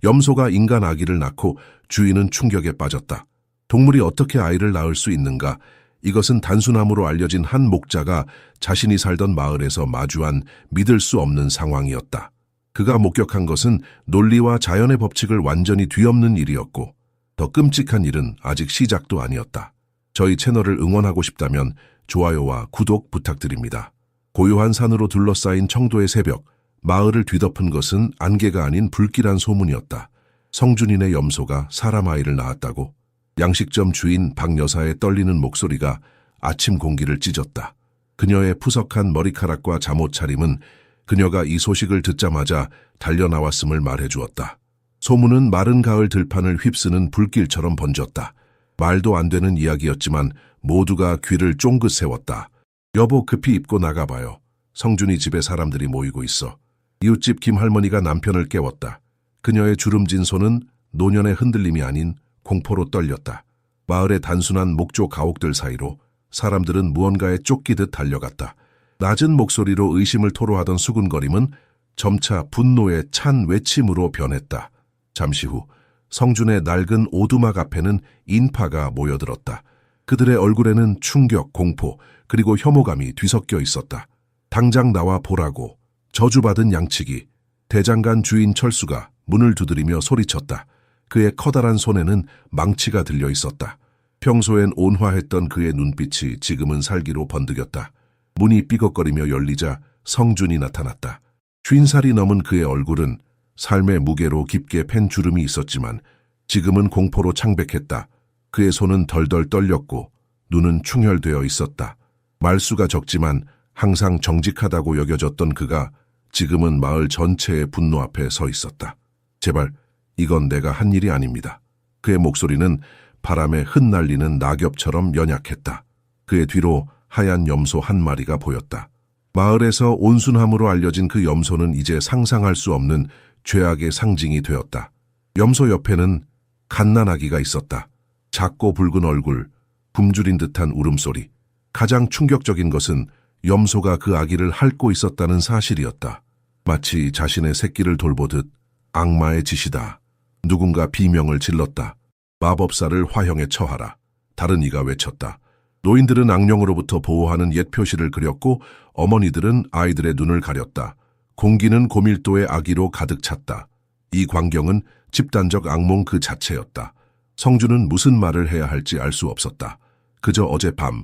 염소가 인간 아기를 낳고 주인은 충격에 빠졌다. 동물이 어떻게 아이를 낳을 수 있는가? 이것은 단순함으로 알려진 한 목자가 자신이 살던 마을에서 마주한 믿을 수 없는 상황이었다. 그가 목격한 것은 논리와 자연의 법칙을 완전히 뒤엎는 일이었고, 더 끔찍한 일은 아직 시작도 아니었다. 저희 채널을 응원하고 싶다면 좋아요와 구독 부탁드립니다. 고요한 산으로 둘러싸인 청도의 새벽, 마을을 뒤덮은 것은 안개가 아닌 불길한 소문이었다. 성준이네 염소가 사람 아이를 낳았다고. 양식점 주인 박 여사의 떨리는 목소리가 아침 공기를 찢었다. 그녀의 푸석한 머리카락과 잠옷 차림은 그녀가 이 소식을 듣자마자 달려나왔음을 말해주었다. 소문은 마른 가을 들판을 휩쓰는 불길처럼 번졌다. 말도 안 되는 이야기였지만 모두가 귀를 쫑긋 세웠다. 여보, 급히 입고 나가봐요. 성준이 집에 사람들이 모이고 있어. 이웃집 김할머니가 남편을 깨웠다. 그녀의 주름진 손은 노년의 흔들림이 아닌 공포로 떨렸다. 마을의 단순한 목조 가옥들 사이로 사람들은 무언가에 쫓기듯 달려갔다. 낮은 목소리로 의심을 토로하던 수군거림은 점차 분노에 찬 외침으로 변했다. 잠시 후 성준의 낡은 오두막 앞에는 인파가 모여들었다. 그들의 얼굴에는 충격, 공포, 그리고 혐오감이 뒤섞여 있었다. 당장 나와 보라고. 저주받은 양치기. 대장간 주인 철수가 문을 두드리며 소리쳤다. 그의 커다란 손에는 망치가 들려 있었다. 평소엔 온화했던 그의 눈빛이 지금은 살기로 번득였다. 문이 삐걱거리며 열리자 성준이 나타났다. 50살이 넘은 그의 얼굴은 삶의 무게로 깊게 팬 주름이 있었지만 지금은 공포로 창백했다. 그의 손은 덜덜 떨렸고 눈은 충혈되어 있었다. 말수가 적지만 항상 정직하다고 여겨졌던 그가 지금은 마을 전체의 분노 앞에 서 있었다. 제발, 이건 내가 한 일이 아닙니다. 그의 목소리는 바람에 흩날리는 낙엽처럼 연약했다. 그의 뒤로 하얀 염소 한 마리가 보였다. 마을에서 온순함으로 알려진 그 염소는 이제 상상할 수 없는 죄악의 상징이 되었다. 염소 옆에는 갓난아기가 있었다. 작고 붉은 얼굴, 굶주린 듯한 울음소리. 가장 충격적인 것은 염소가 그 아기를 핥고 있었다는 사실이었다. 마치 자신의 새끼를 돌보듯. 악마의 짓이다. 누군가 비명을 질렀다. 마법사를 화형에 처하라. 다른 이가 외쳤다. 노인들은 악령으로부터 보호하는 옛 표시를 그렸고 어머니들은 아이들의 눈을 가렸다. 공기는 고밀도의 악의로 가득 찼다. 이 광경은 집단적 악몽 그 자체였다. 성준은 무슨 말을 해야 할지 알 수 없었다. 그저 어젯밤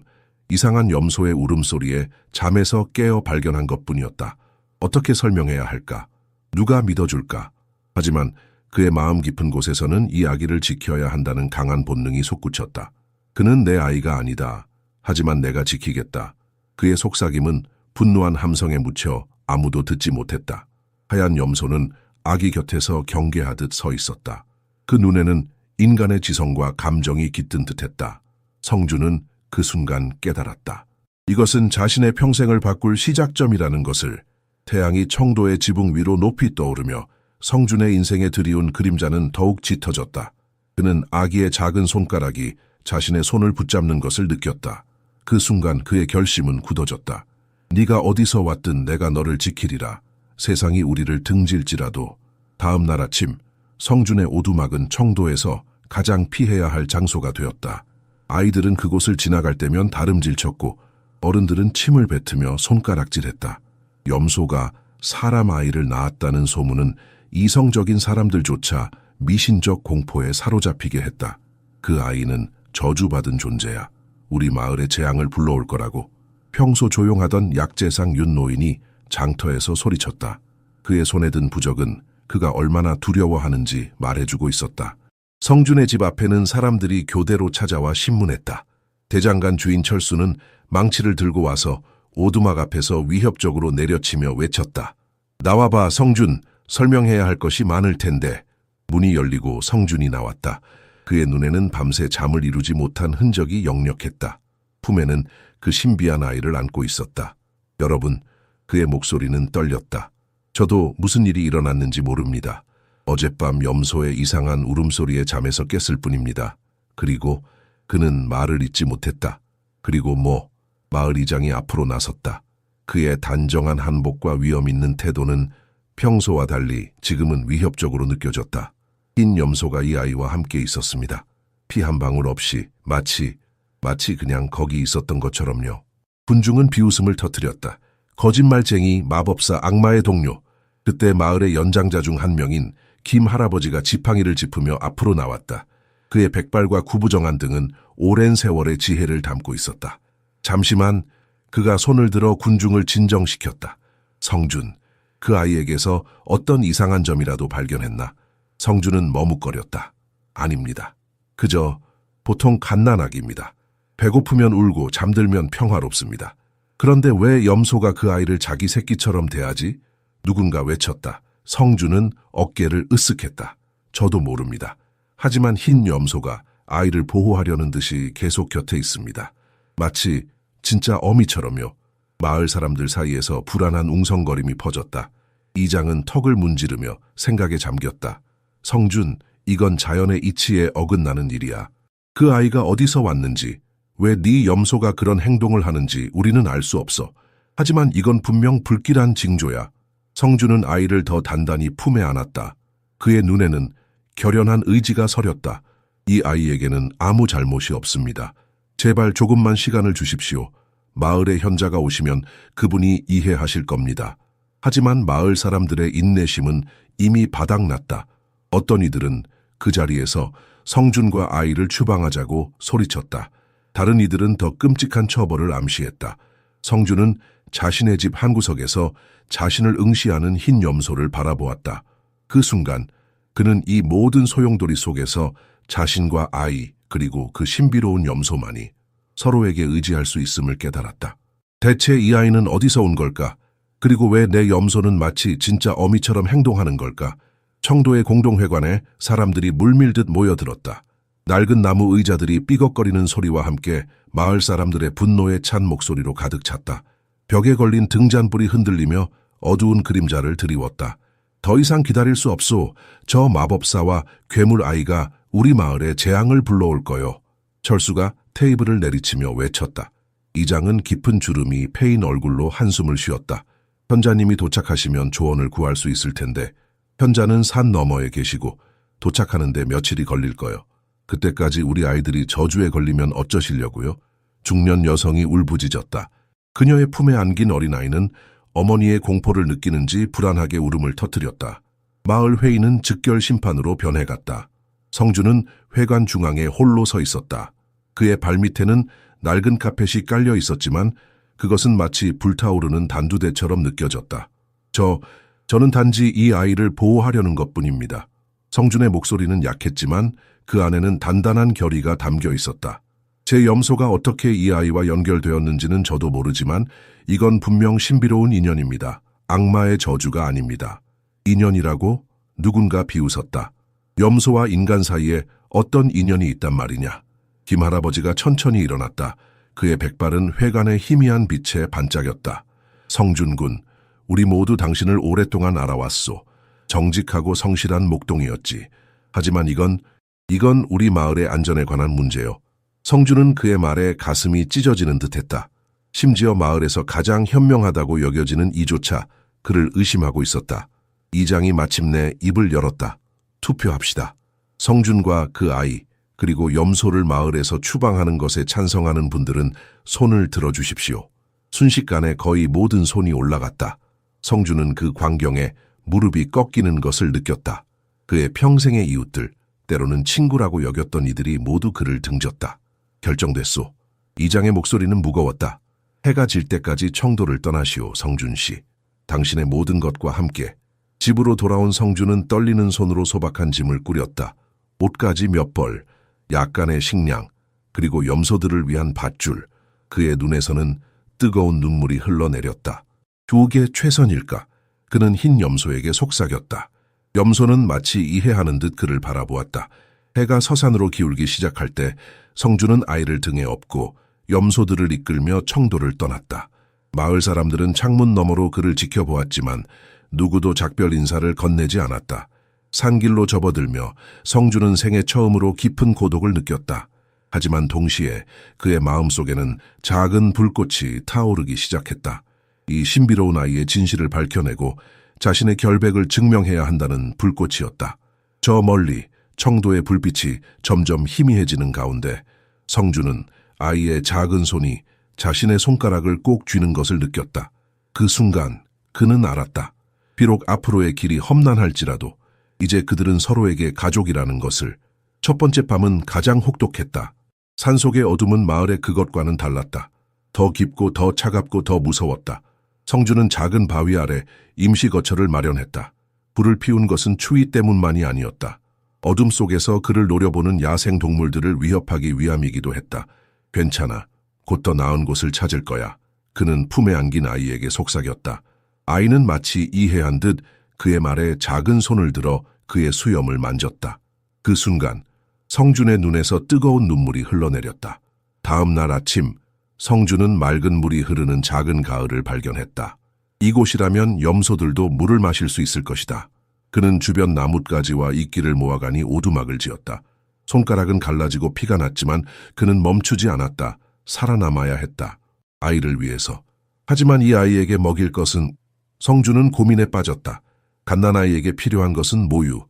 이상한 염소의 울음소리에 잠에서 깨어 발견한 것뿐이었다. 어떻게 설명해야 할까? 누가 믿어줄까? 하지만 그의 마음 깊은 곳에서는 이 아기를 지켜야 한다는 강한 본능이 솟구쳤다. 그는 내 아이가 아니다. 하지만 내가 지키겠다. 그의 속삭임은 분노한 함성에 묻혀 아무도 듣지 못했다. 하얀 염소는 아기 곁에서 경계하듯 서 있었다. 그 눈에는 인간의 지성과 감정이 깃든 듯했다. 성준은 그 순간 깨달았다. 이것은 자신의 평생을 바꿀 시작점이라는 것을. 태양이 청도의 지붕 위로 높이 떠오르며 성준의 인생에 드리운 그림자는 더욱 짙어졌다. 그는 아기의 작은 손가락이 자신의 손을 붙잡는 것을 느꼈다. 그 순간 그의 결심은 굳어졌다. 네가 어디서 왔든 내가 너를 지키리라. 세상이 우리를 등질지라도. 다음 날 아침 성준의 오두막은 청도에서 가장 피해야 할 장소가 되었다. 아이들은 그곳을 지나갈 때면 다름질 쳤고 어른들은 침을 뱉으며 손가락질했다. 염소가 사람 아이를 낳았다는 소문은 이성적인 사람들조차 미신적 공포에 사로잡히게 했다. 그 아이는 저주받은 존재야. 우리 마을의 재앙을 불러올 거라고. 평소 조용하던 약재상 윤 노인이 장터에서 소리쳤다. 그의 손에 든 부적은 그가 얼마나 두려워하는지 말해주고 있었다. 성준의 집 앞에는 사람들이 교대로 찾아와 신문했다. 대장간 주인 철수는 망치를 들고 와서 오두막 앞에서 위협적으로 내려치며 외쳤다. 나와봐, 성준. 설명해야 할 것이 많을 텐데. 문이 열리고 성준이 나왔다. 그의 눈에는 밤새 잠을 이루지 못한 흔적이 역력했다. 품에는 그 신비한 아이를 안고 있었다. 여러분, 그의 목소리는 떨렸다. 저도 무슨 일이 일어났는지 모릅니다. 어젯밤 염소의 이상한 울음소리에 잠에서 깼을 뿐입니다. 그리고 그는 말을 잇지 못했다. 그리고 마을 이장이 앞으로 나섰다. 그의 단정한 한복과 위험 있는 태도는 평소와 달리 지금은 위협적으로 느껴졌다. 흰 염소가 이 아이와 함께 있었습니다. 피 한 방울 없이 마치 그냥 거기 있었던 것처럼요. 군중은 비웃음을 터뜨렸다. 거짓말쟁이, 마법사, 악마의 동료. 그때 마을의 연장자 중 한 명인 김 할아버지가 지팡이를 짚으며 앞으로 나왔다. 그의 백발과 구부정한 등은 오랜 세월의 지혜를 담고 있었다. 잠시만 그가 손을 들어 군중을 진정시켰다. 성준, 그 아이에게서 어떤 이상한 점이라도 발견했나? 성준은 머뭇거렸다. 아닙니다. 그저 보통 갓난아기입니다. 배고프면 울고 잠들면 평화롭습니다. 그런데 왜 염소가 그 아이를 자기 새끼처럼 대하지? 누군가 외쳤다. 성준은 어깨를 으쓱했다. 저도 모릅니다. 하지만 흰 염소가 아이를 보호하려는 듯이 계속 곁에 있습니다. 마치 진짜 어미처럼요. 마을 사람들 사이에서 불안한 웅성거림이 퍼졌다. 이장은 턱을 문지르며 생각에 잠겼다. 성준, 이건 자연의 이치에 어긋나는 일이야. 그 아이가 어디서 왔는지, 왜 네 염소가 그런 행동을 하는지 우리는 알 수 없어. 하지만 이건 분명 불길한 징조야. 성준은 아이를 더 단단히 품에 안았다. 그의 눈에는 결연한 의지가 서렸다. 이 아이에게는 아무 잘못이 없습니다. 제발 조금만 시간을 주십시오. 마을의 현자가 오시면 그분이 이해하실 겁니다. 하지만 마을 사람들의 인내심은 이미 바닥났다. 어떤 이들은 그 자리에서 성준과 아이를 추방하자고 소리쳤다. 다른 이들은 더 끔찍한 처벌을 암시했다. 성준은 자신의 집 한구석에서 자신을 응시하는 흰 염소를 바라보았다. 그 순간 그는 이 모든 소용돌이 속에서 자신과 아이 그리고 그 신비로운 염소만이 서로에게 의지할 수 있음을 깨달았다. 대체 이 아이는 어디서 온 걸까? 그리고 왜 내 염소는 마치 진짜 어미처럼 행동하는 걸까? 청도의 공동회관에 사람들이 물밀듯 모여들었다. 낡은 나무 의자들이 삐걱거리는 소리와 함께 마을 사람들의 분노에 찬 목소리로 가득 찼다. 벽에 걸린 등잔불이 흔들리며 어두운 그림자를 드리웠다. 더 이상 기다릴 수 없소. 저 마법사와 괴물 아이가 우리 마을에 재앙을 불러올 거요. 철수가 테이블을 내리치며 외쳤다. 이장은 깊은 주름이 패인 얼굴로 한숨을 쉬었다. 현자님이 도착하시면 조언을 구할 수 있을 텐데 현자는 산 너머에 계시고 도착하는데 며칠이 걸릴 거요. 그때까지 우리 아이들이 저주에 걸리면 어쩌시려고요? 중년 여성이 울부짖었다. 그녀의 품에 안긴 어린아이는 어머니의 공포를 느끼는지 불안하게 울음을 터뜨렸다. 마을 회의는 즉결 심판으로 변해갔다. 성준은 회관 중앙에 홀로 서 있었다. 그의 발밑에는 낡은 카펫이 깔려 있었지만 그것은 마치 불타오르는 단두대처럼 느껴졌다. 저는 단지 이 아이를 보호하려는 것뿐입니다. 성준의 목소리는 약했지만 그 안에는 단단한 결의가 담겨 있었다. 제 염소가 어떻게 이 아이와 연결되었는지는 저도 모르지만 이건 분명 신비로운 인연입니다. 악마의 저주가 아닙니다. 인연이라고? 누군가 비웃었다. 염소와 인간 사이에 어떤 인연이 있단 말이냐. 김 할아버지가 천천히 일어났다. 그의 백발은 회관의 희미한 빛에 반짝였다. 성준군, 우리 모두 당신을 오랫동안 알아왔소. 정직하고 성실한 목동이었지. 하지만 이건 우리 마을의 안전에 관한 문제요. 성준은 그의 말에 가슴이 찢어지는 듯했다. 심지어 마을에서 가장 현명하다고 여겨지는 이조차 그를 의심하고 있었다. 이장이 마침내 입을 열었다. 투표합시다. 성준과 그 아이, 그리고 염소를 마을에서 추방하는 것에 찬성하는 분들은 손을 들어주십시오. 순식간에 거의 모든 손이 올라갔다. 성준은 그 광경에 무릎이 꺾이는 것을 느꼈다. 그의 평생의 이웃들, 때로는 친구라고 여겼던 이들이 모두 그를 등졌다. 결정됐소. 이장의 목소리는 무거웠다. 해가 질 때까지 청도를 떠나시오, 성준 씨. 당신의 모든 것과 함께. 집으로 돌아온 성준은 떨리는 손으로 소박한 짐을 꾸렸다. 옷가지 몇 벌, 약간의 식량, 그리고 염소들을 위한 밧줄. 그의 눈에서는 뜨거운 눈물이 흘러내렸다. 그게 최선일까? 그는 흰 염소에게 속삭였다. 염소는 마치 이해하는 듯 그를 바라보았다. 해가 서산으로 기울기 시작할 때 성준은 아이를 등에 업고 염소들을 이끌며 청도를 떠났다. 마을 사람들은 창문 너머로 그를 지켜보았지만 누구도 작별 인사를 건네지 않았다. 산길로 접어들며 성준은 생애 처음으로 깊은 고독을 느꼈다. 하지만 동시에 그의 마음속에는 작은 불꽃이 타오르기 시작했다. 이 신비로운 아이의 진실을 밝혀내고 자신의 결백을 증명해야 한다는 불꽃이었다. 저 멀리 청도의 불빛이 점점 희미해지는 가운데 성주는 아이의 작은 손이 자신의 손가락을 꼭 쥐는 것을 느꼈다. 그 순간 그는 알았다. 비록 앞으로의 길이 험난할지라도 이제 그들은 서로에게 가족이라는 것을. 첫 번째 밤은 가장 혹독했다. 산속의 어둠은 마을의 그것과는 달랐다. 더 깊고 더 차갑고 더 무서웠다. 성주는 작은 바위 아래 임시 거처를 마련했다. 불을 피운 것은 추위 때문만이 아니었다. 어둠 속에서 그를 노려보는 야생 동물들을 위협하기 위함이기도 했다. 괜찮아. 곧 더 나은 곳을 찾을 거야. 그는 품에 안긴 아이에게 속삭였다. 아이는 마치 이해한 듯 그의 말에 작은 손을 들어 그의 수염을 만졌다. 그 순간 성준의 눈에서 뜨거운 눈물이 흘러내렸다. 다음 날 아침 성준은 맑은 물이 흐르는 작은 가을을 발견했다. 이곳이라면 염소들도 물을 마실 수 있을 것이다. 그는 주변 나뭇가지와 이끼를 모아가니 오두막을 지었다. 손가락은 갈라지고 피가 났지만 그는 멈추지 않았다. 살아남아야 했다. 아이를 위해서. 하지만 이 아이에게 먹일 것은. 성준은 고민에 빠졌다. 갓난아이에게 필요한 것은 모유.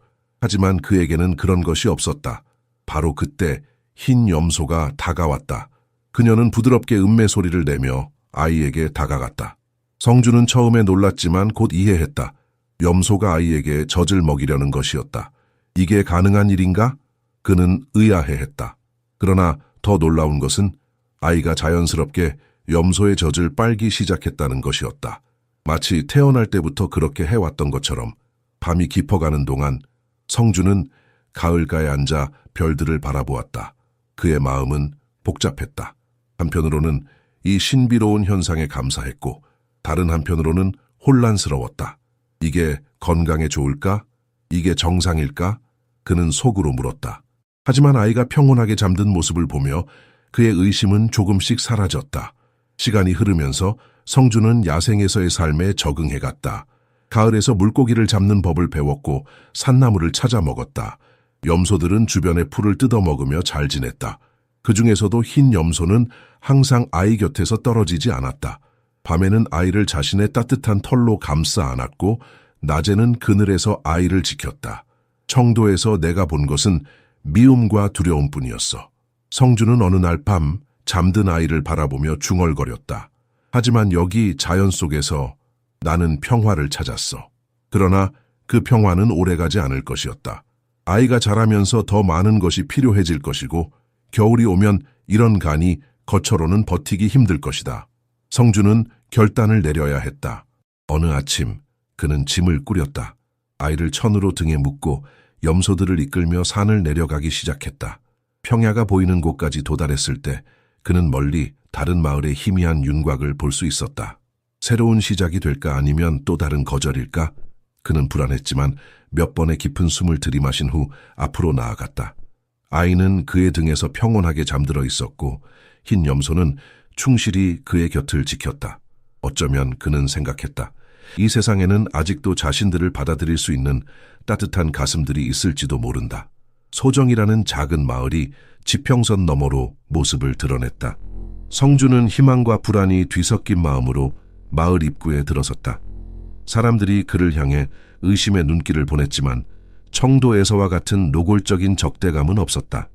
하지만 그에게는 그런 것이 없었다. 바로 그때 흰 염소가 다가왔다. 그녀는 부드럽게 음매 소리를 내며 아이에게 다가갔다. 성준은 처음에 놀랐지만 곧 이해했다. 염소가 아이에게 젖을 먹이려는 것이었다. 이게 가능한 일인가? 그는 의아해했다. 그러나 더 놀라운 것은 아이가 자연스럽게 염소의 젖을 빨기 시작했다는 것이었다. 마치 태어날 때부터 그렇게 해왔던 것처럼. 밤이 깊어가는 동안 성준은 가을가에 앉아 별들을 바라보았다. 그의 마음은 복잡했다. 한편으로는 이 신비로운 현상에 감사했고 다른 한편으로는 혼란스러웠다. 이게 건강에 좋을까? 이게 정상일까? 그는 속으로 물었다. 하지만 아이가 평온하게 잠든 모습을 보며 그의 의심은 조금씩 사라졌다. 시간이 흐르면서 성준은 야생에서의 삶에 적응해갔다. 가을에서 물고기를 잡는 법을 배웠고 산나물을 찾아 먹었다. 염소들은 주변의 풀을 뜯어먹으며 잘 지냈다. 그 중에서도 흰 염소는 항상 아이 곁에서 떨어지지 않았다. 밤에는 아이를 자신의 따뜻한 털로 감싸 안았고 낮에는 그늘에서 아이를 지켰다. 청도에서 내가 본 것은 미움과 두려움뿐이었어. 성준은 어느 날 밤 잠든 아이를 바라보며 중얼거렸다. 하지만 여기 자연 속에서 나는 평화를 찾았어. 그러나 그 평화는 오래가지 않을 것이었다. 아이가 자라면서 더 많은 것이 필요해질 것이고 겨울이 오면 이런 간이 거처로는 버티기 힘들 것이다. 성준은 결단을 내려야 했다. 어느 아침 그는 짐을 꾸렸다. 아이를 천으로 등에 묶고 염소들을 이끌며 산을 내려가기 시작했다. 평야가 보이는 곳까지 도달했을 때 그는 멀리 다른 마을의 희미한 윤곽을 볼 수 있었다. 새로운 시작이 될까 아니면 또 다른 거절일까? 그는 불안했지만 몇 번의 깊은 숨을 들이마신 후 앞으로 나아갔다. 아이는 그의 등에서 평온하게 잠들어 있었고 흰 염소는 충실히 그의 곁을 지켰다. 어쩌면 그는 생각했다. 이 세상에는 아직도 자신들을 받아들일 수 있는 따뜻한 가슴들이 있을지도 모른다. 소정이라는 작은 마을이 지평선 너머로 모습을 드러냈다. 성준은 희망과 불안이 뒤섞인 마음으로 마을 입구에 들어섰다. 사람들이 그를 향해 의심의 눈길을 보냈지만 청도에서와 같은 노골적인 적대감은 없었다.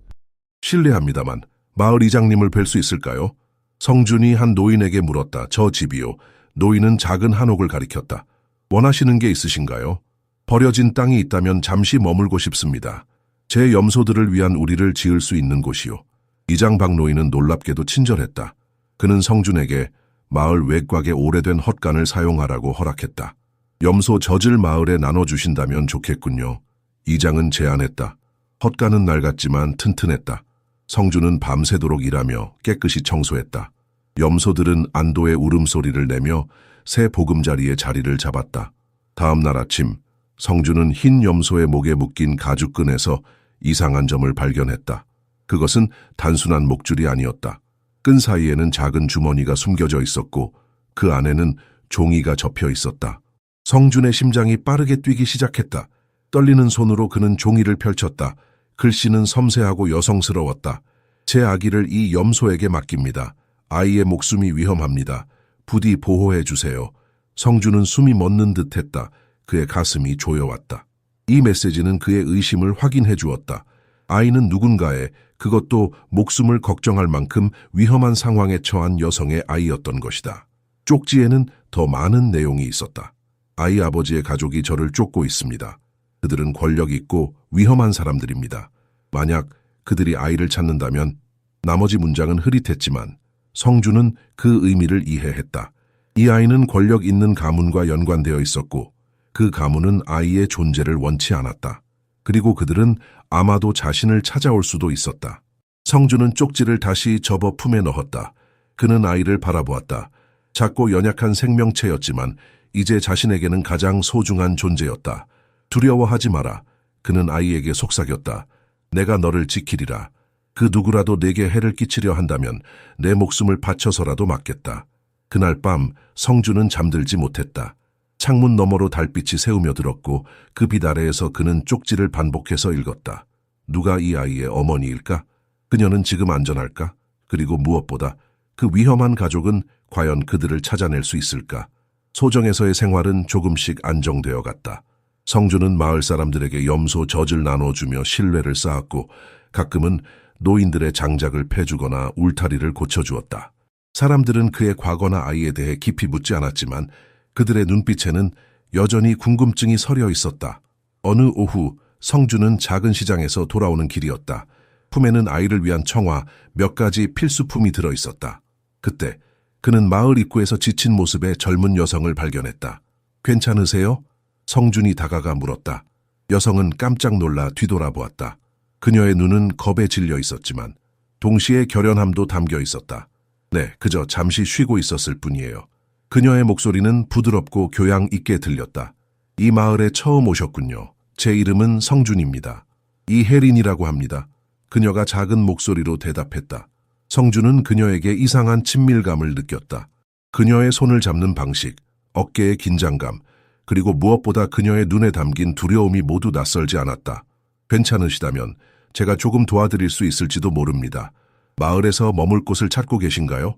실례합니다만 마을 이장님을 뵐 수 있을까요? 성준이 한 노인에게 물었다. 저 집이요. 노인은 작은 한옥을 가리켰다. 원하시는 게 있으신가요? 버려진 땅이 있다면 잠시 머물고 싶습니다. 제 염소들을 위한 우리를 지을 수 있는 곳이요. 이장 박노인은 놀랍게도 친절했다. 그는 성준에게 마을 외곽의 오래된 헛간을 사용하라고 허락했다. 염소 젖을 마을에 나눠주신다면 좋겠군요. 이장은 제안했다. 헛간은 낡았지만 튼튼했다. 성준은 밤새도록 일하며 깨끗이 청소했다. 염소들은 안도의 울음소리를 내며 새 보금자리에 자리를 잡았다. 다음 날 아침 성준은 흰 염소의 목에 묶인 가죽끈에서 이상한 점을 발견했다. 그것은 단순한 목줄이 아니었다. 끈 사이에는 작은 주머니가 숨겨져 있었고 그 안에는 종이가 접혀 있었다. 성준의 심장이 빠르게 뛰기 시작했다. 떨리는 손으로 그는 종이를 펼쳤다. 글씨는 섬세하고 여성스러웠다. 제 아기를 이 염소에게 맡깁니다. 아이의 목숨이 위험합니다. 부디 보호해 주세요. 성준은 숨이 멎는 듯했다. 그의 가슴이 조여왔다. 이 메시지는 그의 의심을 확인해 주었다. 아이는 누군가의, 그것도 목숨을 걱정할 만큼 위험한 상황에 처한 여성의 아이였던 것이다. 쪽지에는 더 많은 내용이 있었다. 아이 아버지의 가족이 저를 쫓고 있습니다. 그들은 권력 있고 위험한 사람들입니다. 만약 그들이 아이를 찾는다면. 나머지 문장은 흐릿했지만 성주는 그 의미를 이해했다. 이 아이는 권력 있는 가문과 연관되어 있었고 그 가문은 아이의 존재를 원치 않았다. 그리고 그들은 아마도 자신을 찾아올 수도 있었다. 성주는 쪽지를 다시 접어 품에 넣었다. 그는 아이를 바라보았다. 작고 연약한 생명체였지만 이제 자신에게는 가장 소중한 존재였다. 두려워하지 마라. 그는 아이에게 속삭였다. 내가 너를 지키리라. 그 누구라도 내게 해를 끼치려 한다면 내 목숨을 바쳐서라도 막겠다. 그날 밤 성주는 잠들지 못했다. 창문 너머로 달빛이 새우며 들었고 그 빛 아래에서 그는 쪽지를 반복해서 읽었다. 누가 이 아이의 어머니일까? 그녀는 지금 안전할까? 그리고 무엇보다 그 위험한 가족은 과연 그들을 찾아낼 수 있을까? 소정에서의 생활은 조금씩 안정되어 갔다. 성주는 마을 사람들에게 염소 젖을 나눠주며 신뢰를 쌓았고 가끔은 노인들의 장작을 패주거나 울타리를 고쳐주었다. 사람들은 그의 과거나 아이에 대해 깊이 묻지 않았지만 그들의 눈빛에는 여전히 궁금증이 서려 있었다. 어느 오후 성주는 작은 시장에서 돌아오는 길이었다. 품에는 아이를 위한 청화, 몇 가지 필수품이 들어 있었다. 그때 그는 마을 입구에서 지친 모습의 젊은 여성을 발견했다. 괜찮으세요? 성준이 다가가 물었다. 여성은 깜짝 놀라 뒤돌아보았다. 그녀의 눈은 겁에 질려 있었지만 동시에 결연함도 담겨 있었다. 네, 그저 잠시 쉬고 있었을 뿐이에요. 그녀의 목소리는 부드럽고 교양 있게 들렸다. 이 마을에 처음 오셨군요. 제 이름은 성준입니다. 이혜린이라고 합니다. 그녀가 작은 목소리로 대답했다. 성준은 그녀에게 이상한 친밀감을 느꼈다. 그녀의 손을 잡는 방식, 어깨의 긴장감, 그리고 무엇보다 그녀의 눈에 담긴 두려움이 모두 낯설지 않았다. 괜찮으시다면 제가 조금 도와드릴 수 있을지도 모릅니다. 마을에서 머물 곳을 찾고 계신가요?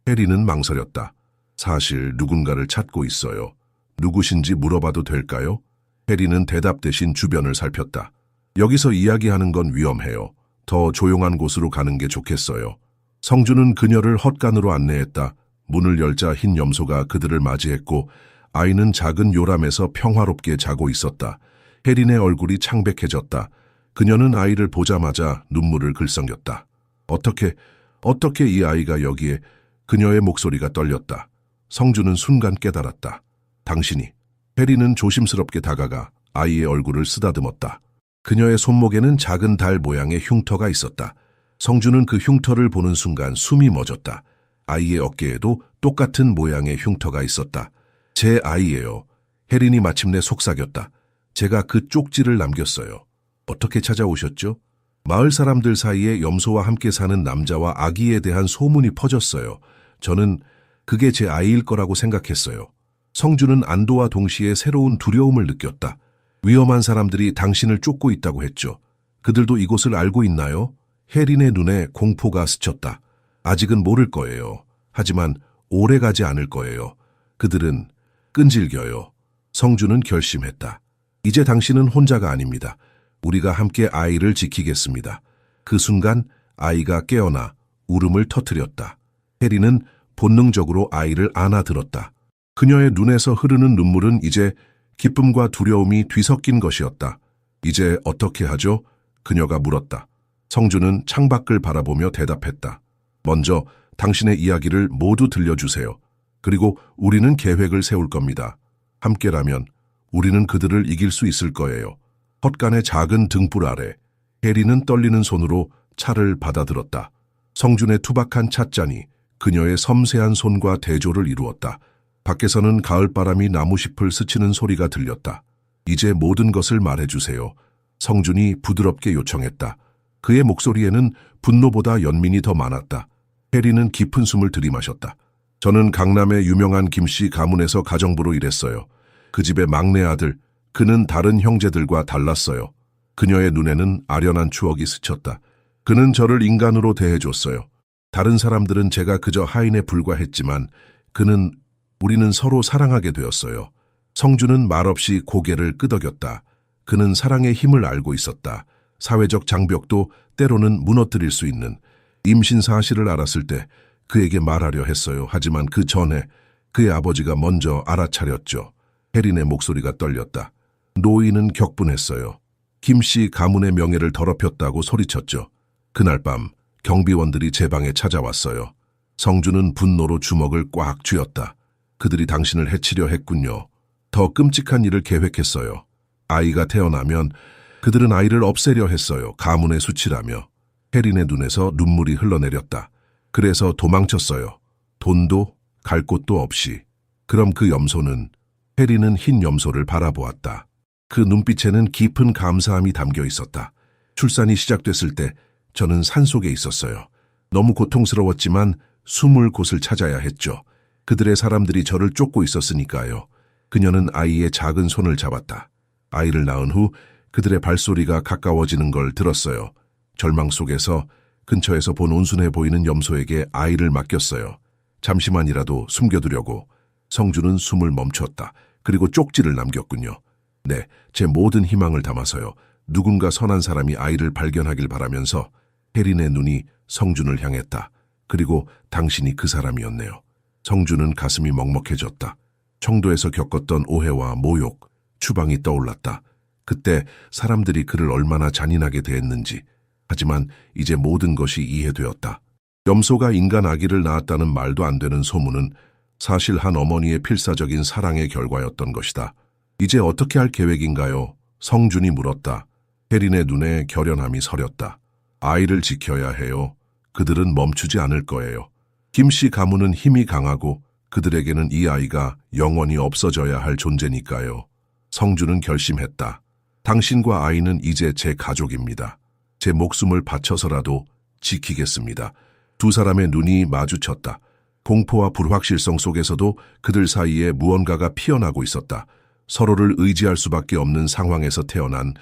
혜리는 망설였다. 사실 누군가를 찾고 있어요. 누구신지 물어봐도 될까요? 혜리는 대답 대신 주변을 살폈다. 여기서 이야기하는 건 위험해요. 더 조용한 곳으로 가는 게 좋겠어요. 성주는 그녀를 헛간으로 안내했다. 문을 열자 흰 염소가 그들을 맞이했고 아이는 작은 요람에서 평화롭게 자고 있었다. 혜린의 얼굴이 창백해졌다. 그녀는 아이를 보자마자 눈물을 글썽였다. 어떻게 이 아이가 여기에? 그녀의 목소리가 떨렸다. 성주는 순간 깨달았다. 당신이. 혜린은 조심스럽게 다가가 아이의 얼굴을 쓰다듬었다. 그녀의 손목에는 작은 달 모양의 흉터가 있었다. 성주는 그 흉터를 보는 순간 숨이 멎었다. 아이의 어깨에도 똑같은 모양의 흉터가 있었다. 제 아이예요. 혜린이 마침내 속삭였다. 제가 그 쪽지를 남겼어요. 어떻게 찾아오셨죠? 마을 사람들 사이에 염소와 함께 사는 남자와 아기에 대한 소문이 퍼졌어요. 저는 그게 제 아이일 거라고 생각했어요. 성주는 안도와 동시에 새로운 두려움을 느꼈다. 위험한 사람들이 당신을 쫓고 있다고 했죠. 그들도 이곳을 알고 있나요? 혜린의 눈에 공포가 스쳤다. 아직은 모를 거예요. 하지만 오래 가지 않을 거예요. 그들은 끈질겨요. 성주는 결심했다. 이제 당신은 혼자가 아닙니다. 우리가 함께 아이를 지키겠습니다. 그 순간 아이가 깨어나 울음을 터뜨렸다. 혜린은 본능적으로 아이를 안아들었다. 그녀의 눈에서 흐르는 눈물은 이제 기쁨과 두려움이 뒤섞인 것이었다. 이제 어떻게 하죠? 그녀가 물었다. 성주는 창밖을 바라보며 대답했다. 먼저 당신의 이야기를 모두 들려주세요. 그리고 우리는 계획을 세울 겁니다. 함께라면 우리는 그들을 이길 수 있을 거예요. 헛간의 작은 등불 아래 혜리는 떨리는 손으로 차를 받아들었다. 성준의 투박한 찻잔이 그녀의 섬세한 손과 대조를 이루었다. 밖에서는 가을바람이 나무잎을 스치는 소리가 들렸다. 이제 모든 것을 말해주세요. 성준이 부드럽게 요청했다. 그의 목소리에는 분노보다 연민이 더 많았다. 혜리는 깊은 숨을 들이마셨다. 저는 강남의 유명한 김씨 가문에서 가정부로 일했어요. 그 집의 막내 아들, 그는 다른 형제들과 달랐어요. 그녀의 눈에는 아련한 추억이 스쳤다. 그는 저를 인간으로 대해줬어요. 다른 사람들은 제가 그저 하인에 불과했지만 우리는 서로 사랑하게 되었어요. 성주는 말없이 고개를 끄덕였다. 그는 사랑의 힘을 알고 있었다. 사회적 장벽도 때로는 무너뜨릴 수 있는. 임신 사실을 알았을 때 그에게 말하려 했어요. 하지만 그 전에 그의 아버지가 먼저 알아차렸죠. 혜린의 목소리가 떨렸다. 노인은 격분했어요. 김씨 가문의 명예를 더럽혔다고 소리쳤죠. 그날 밤 경비원들이 제 방에 찾아왔어요. 성주는 분노로 주먹을 꽉 쥐었다. 그들이 당신을 해치려 했군요. 더 끔찍한 일을 계획했어요. 아이가 태어나면 그들은 아이를 없애려 했어요. 가문의 수치라며. 혜린의 눈에서 눈물이 흘러내렸다. 그래서 도망쳤어요. 돈도 갈 곳도 없이. 그럼 그 염소는? 혜린은 흰 염소를 바라보았다. 그 눈빛에는 깊은 감사함이 담겨 있었다. 출산이 시작됐을 때 저는 산속에 있었어요. 너무 고통스러웠지만 숨을 곳을 찾아야 했죠. 그들의 사람들이 저를 쫓고 있었으니까요. 그녀는 아이의 작은 손을 잡았다. 아이를 낳은 후 그들의 발소리가 가까워지는 걸 들었어요. 절망 속에서 근처에서 본 온순해 보이는 염소에게 아이를 맡겼어요. 잠시만이라도 숨겨두려고. 성주는 숨을 멈췄다. 그리고 쪽지를 남겼군요. 네, 제 모든 희망을 담아서요. 누군가 선한 사람이 아이를 발견하길 바라면서. 혜린의 눈이 성준을 향했다. 그리고 당신이 그 사람이었네요. 성준은 가슴이 먹먹해졌다. 청도에서 겪었던 오해와 모욕, 추방이 떠올랐다. 그때 사람들이 그를 얼마나 잔인하게 대했는지. 하지만 이제 모든 것이 이해되었다. 염소가 인간 아기를 낳았다는 말도 안 되는 소문은 사실 한 어머니의 필사적인 사랑의 결과였던 것이다. 이제 어떻게 할 계획인가요? 성준이 물었다. 혜린의 눈에 결연함이 서렸다. 아이를 지켜야 해요. 그들은 멈추지 않을 거예요. 김씨 가문은 힘이 강하고 그들에게는 이 아이가 영원히 없어져야 할 존재니까요. 성준은 결심했다. 당신과 아이는 이제 제 가족입니다. 제 목숨을 바쳐서라도 지키겠습니다. 두 사람의 눈이 마주쳤다. 공포와 불확실성 속에서도 그들 사이에 무언가가 피어나고 있었다. 서로를 의지할 수밖에 없는 상황에서 태어난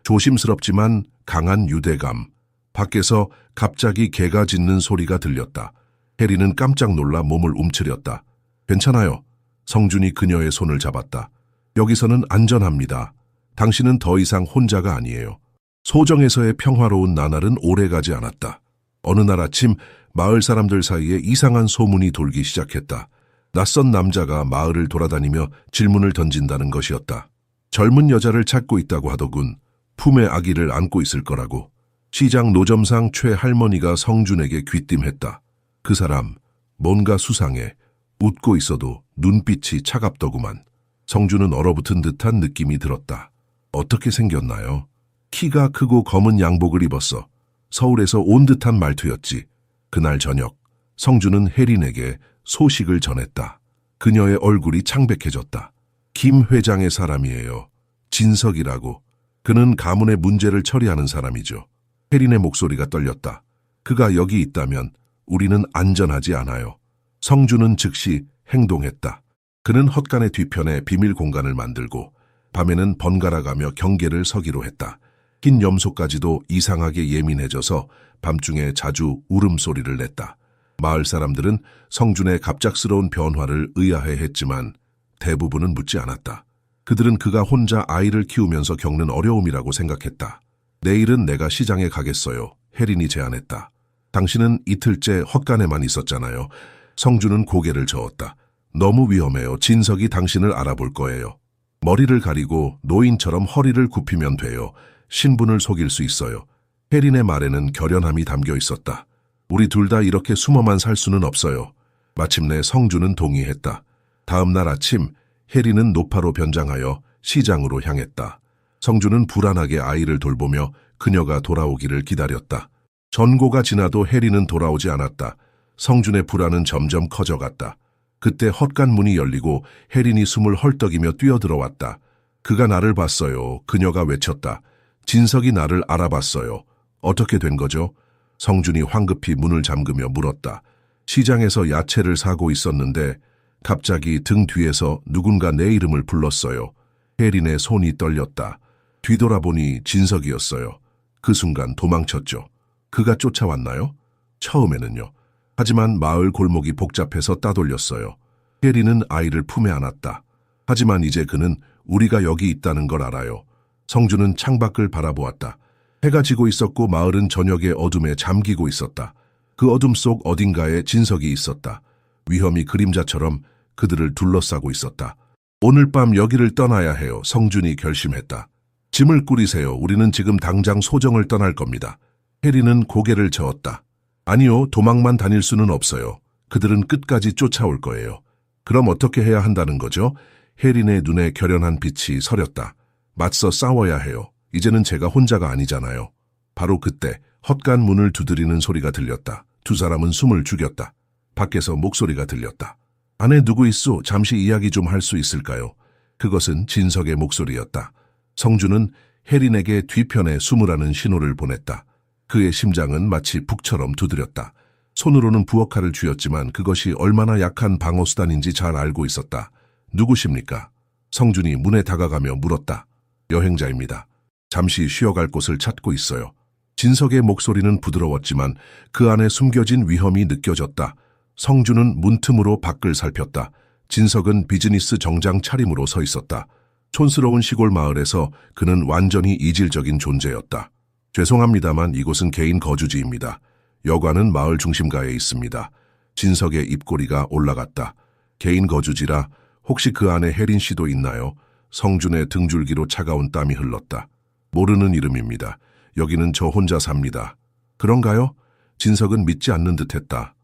조심스럽지만 강한 유대감. 밖에서 갑자기 개가 짖는 소리가 들렸다. 혜리는 깜짝 놀라 몸을 움츠렸다. 괜찮아요. 성준이 그녀의 손을 잡았다. 여기서는 안전합니다. 당신은 더 이상 혼자가 아니에요. 소정에서의 평화로운 나날은 오래가지 않았다. 어느 날 아침 마을 사람들 사이에 이상한 소문이 돌기 시작했다. 낯선 남자가 마을을 돌아다니며 질문을 던진다는 것이었다. 젊은 여자를 찾고 있다고 하더군. 품에 아기를 안고 있을 거라고. 시장 노점상 최할머니가 성준에게 귀띔했다. 그 사람 뭔가 수상해. 웃고 있어도 눈빛이 차갑더구만. 성준은 얼어붙은 듯한 느낌이 들었다. 어떻게 생겼나요? 키가 크고 검은 양복을 입었어. 서울에서 온 듯한 말투였지. 그날 저녁 성준은 혜린에게 소식을 전했다. 그녀의 얼굴이 창백해졌다. 김 회장의 사람이에요. 진석이라고. 그는 가문의 문제를 처리하는 사람이죠. 혜린의 목소리가 떨렸다. 그가 여기 있다면 우리는 안전하지 않아요. 성준은 즉시 행동했다. 그는 헛간의 뒤편에 비밀 공간을 만들고 밤에는 번갈아가며 경계를 서기로 했다. 흰 염소까지도 이상하게 예민해져서 밤중에 자주 울음소리를 냈다. 마을 사람들은 성준의 갑작스러운 변화를 의아해했지만 대부분은 묻지 않았다. 그들은 그가 혼자 아이를 키우면서 겪는 어려움이라고 생각했다. 내일은 내가 시장에 가겠어요. 혜린이 제안했다. 당신은 이틀째 헛간에만 있었잖아요. 성준은 고개를 저었다. 너무 위험해요. 진석이 당신을 알아볼 거예요. 머리를 가리고 노인처럼 허리를 굽히면 돼요. 신분을 속일 수 있어요. 혜린의 말에는 결연함이 담겨 있었다. 우리 둘 다 이렇게 숨어만 살 수는 없어요. 마침내 성준은 동의했다. 다음 날 아침 혜린은 노파로 변장하여 시장으로 향했다. 성준은 불안하게 아이를 돌보며 그녀가 돌아오기를 기다렸다. 전고가 지나도 혜린은 돌아오지 않았다. 성준의 불안은 점점 커져갔다. 그때 헛간 문이 열리고 혜린이 숨을 헐떡이며 뛰어들어왔다. 그가 나를 봤어요. 그녀가 외쳤다. 진석이 나를 알아봤어요. 어떻게 된 거죠? 성준이 황급히 문을 잠그며 물었다. 시장에서 야채를 사고 있었는데 갑자기 등 뒤에서 누군가 내 이름을 불렀어요. 혜린의 손이 떨렸다. 뒤돌아보니 진석이었어요. 그 순간 도망쳤죠. 그가 쫓아왔나요? 처음에는요. 하지만 마을 골목이 복잡해서 따돌렸어요. 혜린은 아이를 품에 안았다. 하지만 이제 그는 우리가 여기 있다는 걸 알아요. 성주는 창밖을 바라보았다. 해가 지고 있었고 마을은 저녁의 어둠에 잠기고 있었다. 그 어둠 속 어딘가에 진석이 있었다. 위험이 그림자처럼 그들을 둘러싸고 있었다. 오늘 밤 여기를 떠나야 해요. 성준이 결심했다. 짐을 꾸리세요. 우리는 지금 당장 소정을 떠날 겁니다. 해리는 고개를 저었다. 아니요, 도망만 다닐 수는 없어요. 그들은 끝까지 쫓아올 거예요. 그럼 어떻게 해야 한다는 거죠? 해린의 눈에 결연한 빛이 서렸다. 맞서 싸워야 해요. 이제는 제가 혼자가 아니잖아요. 바로 그때 헛간 문을 두드리는 소리가 들렸다. 두 사람은 숨을 죽였다. 밖에서 목소리가 들렸다. 안에 누구 있소? 잠시 이야기 좀 할 수 있을까요? 그것은 진석의 목소리였다. 성주는 해린에게 뒤편에 숨으라는 신호를 보냈다. 그의 심장은 마치 북처럼 두드렸다. 손으로는 부엌칼을 쥐었지만 그것이 얼마나 약한 방어수단인지 잘 알고 있었다. 누구십니까? 성준이 문에 다가가며 물었다. 여행자입니다. 잠시 쉬어갈 곳을 찾고 있어요. 진석의 목소리는 부드러웠지만 그 안에 숨겨진 위험이 느껴졌다. 성준은 문틈으로 밖을 살폈다. 진석은 비즈니스 정장 차림으로 서 있었다. 촌스러운 시골 마을에서 그는 완전히 이질적인 존재였다. 죄송합니다만 이곳은 개인 거주지입니다. 여관은 마을 중심가에 있습니다. 진석의 입꼬리가 올라갔다. 개인 거주지라 혹시 그 안에 혜린 씨도 있나요? 성준의 등줄기로 차가운 땀이 흘렀다. 모르는 이름입니다. 여기는 저 혼자 삽니다. 그런가요? 진석은 믿지 않는 듯했다.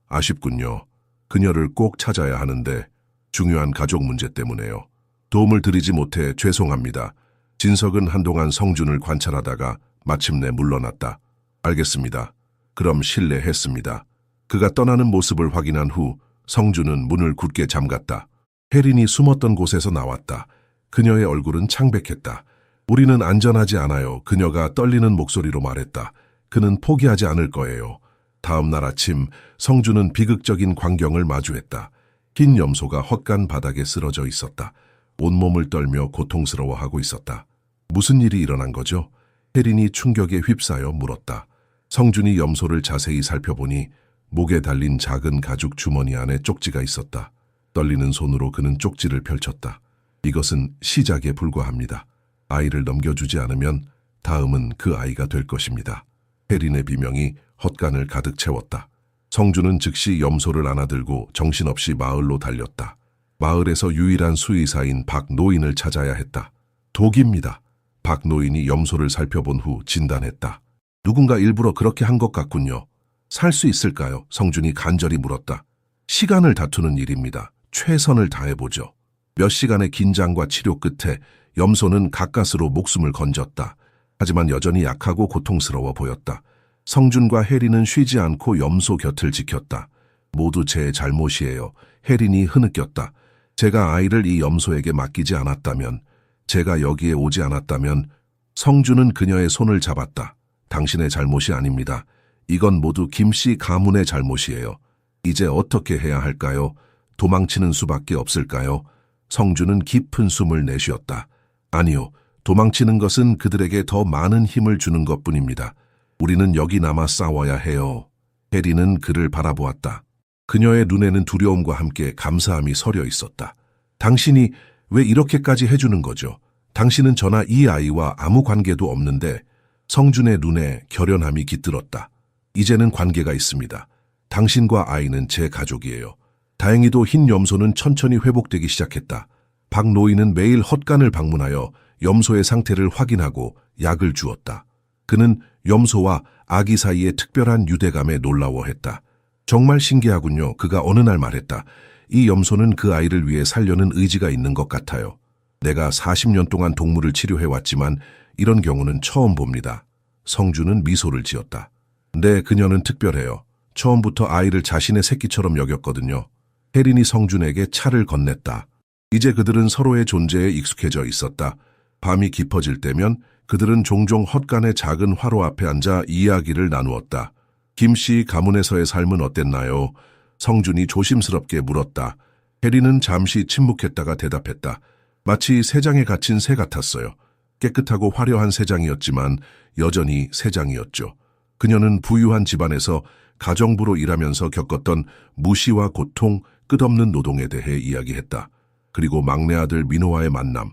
아쉽군요. 그녀를 꼭 찾아야 하는데 중요한 가족 문제 때문에요. 도움을 드리지 못해 죄송합니다. 진석은 한동안 성준을 관찰하다가 마침내 물러났다. 알겠습니다. 그럼 실례했습니다. 그가 떠나는 모습을 확인한 후 성준은 문을 굳게 잠갔다. 혜린이 숨었던 곳에서 나왔다. 그녀의 얼굴은 창백했다. 우리는 안전하지 않아요. 그녀가 떨리는 목소리로 말했다. 그는 포기하지 않을 거예요. 다음 날 아침 성준은 비극적인 광경을 마주했다. 흰 염소가 헛간 바닥에 쓰러져 있었다. 온몸을 떨며 고통스러워하고 있었다. 무슨 일이 일어난 거죠? 혜린이 충격에 휩싸여 물었다. 성준이 염소를 자세히 살펴보니 목에 달린 작은 가죽 주머니 안에 쪽지가 있었다. 떨리는 손으로 그는 쪽지를 펼쳤다. 이것은 시작에 불과합니다. 아이를 넘겨주지 않으면 다음은 그 아이가 될 것입니다. 혜린의 비명이 헛간을 가득 채웠다. 성준은 즉시 염소를 안아들고 정신없이 마을로 달렸다. 마을에서 유일한 수의사인 박 노인을 찾아야 했다. 독입니다. 박 노인이 염소를 살펴본 후 진단했다. 누군가 일부러 그렇게 한 것 같군요. 살 수 있을까요? 성준이 간절히 물었다. 시간을 다투는 일입니다. 최선을 다해보죠. 몇 시간의 긴장과 치료 끝에 염소는 가까스로 목숨을 건졌다. 하지만 여전히 약하고 고통스러워 보였다. 성준과 혜린은 쉬지 않고 염소 곁을 지켰다. 모두 제 잘못이에요. 혜린이 흐느꼈다. 제가 아이를 이 염소에게 맡기지 않았다면, 제가 여기에 오지 않았다면. 성준은 그녀의 손을 잡았다. 당신의 잘못이 아닙니다. 이건 모두 김씨 가문의 잘못이에요. 이제 어떻게 해야 할까요? 도망치는 수밖에 없을까요? 성준은 깊은 숨을 내쉬었다. 아니요, 도망치는 것은 그들에게 더 많은 힘을 주는 것뿐입니다. 우리는 여기 남아 싸워야 해요. 혜린은 그를 바라보았다. 그녀의 눈에는 두려움과 함께 감사함이 서려 있었다. 당신이 왜 이렇게까지 해주는 거죠? 당신은 저나 이 아이와 아무 관계도 없는데. 성준의 눈에 결연함이 깃들었다. 이제는 관계가 있습니다. 당신과 아이는 제 가족이에요. 다행히도 흰 염소는 천천히 회복되기 시작했다. 박 노인은 매일 헛간을 방문하여 염소의 상태를 확인하고 약을 주었다. 그는 염소와 아기 사이의 특별한 유대감에 놀라워했다. 정말 신기하군요. 그가 어느 날 말했다. 이 염소는 그 아이를 위해 살려는 의지가 있는 것 같아요. 내가 40년 동안 동물을 치료해왔지만 이런 경우는 처음 봅니다. 성준은 미소를 지었다. 네, 그녀는 특별해요. 처음부터 아이를 자신의 새끼처럼 여겼거든요. 혜린이 성준에게 차를 건넸다. 이제 그들은 서로의 존재에 익숙해져 있었다. 밤이 깊어질 때면 그들은 종종 헛간의 작은 화로 앞에 앉아 이야기를 나누었다. 김씨 가문에서의 삶은 어땠나요? 성준이 조심스럽게 물었다. 혜린은 잠시 침묵했다가 대답했다. 마치 새장에 갇힌 새 같았어요. 깨끗하고 화려한 새장이었지만 여전히 새장이었죠. 그녀는 부유한 집안에서 가정부로 일하면서 겪었던 무시와 고통, 끝없는 노동에 대해 이야기했다. 그리고 막내 아들 민호와의 만남.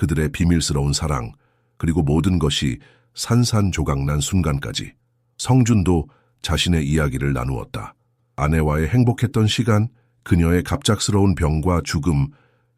그들의 비밀스러운 사랑, 그리고 모든 것이 산산조각난 순간까지. 성준도 자신의 이야기를 나누었다. 아내와의 행복했던 시간, 그녀의 갑작스러운 병과 죽음,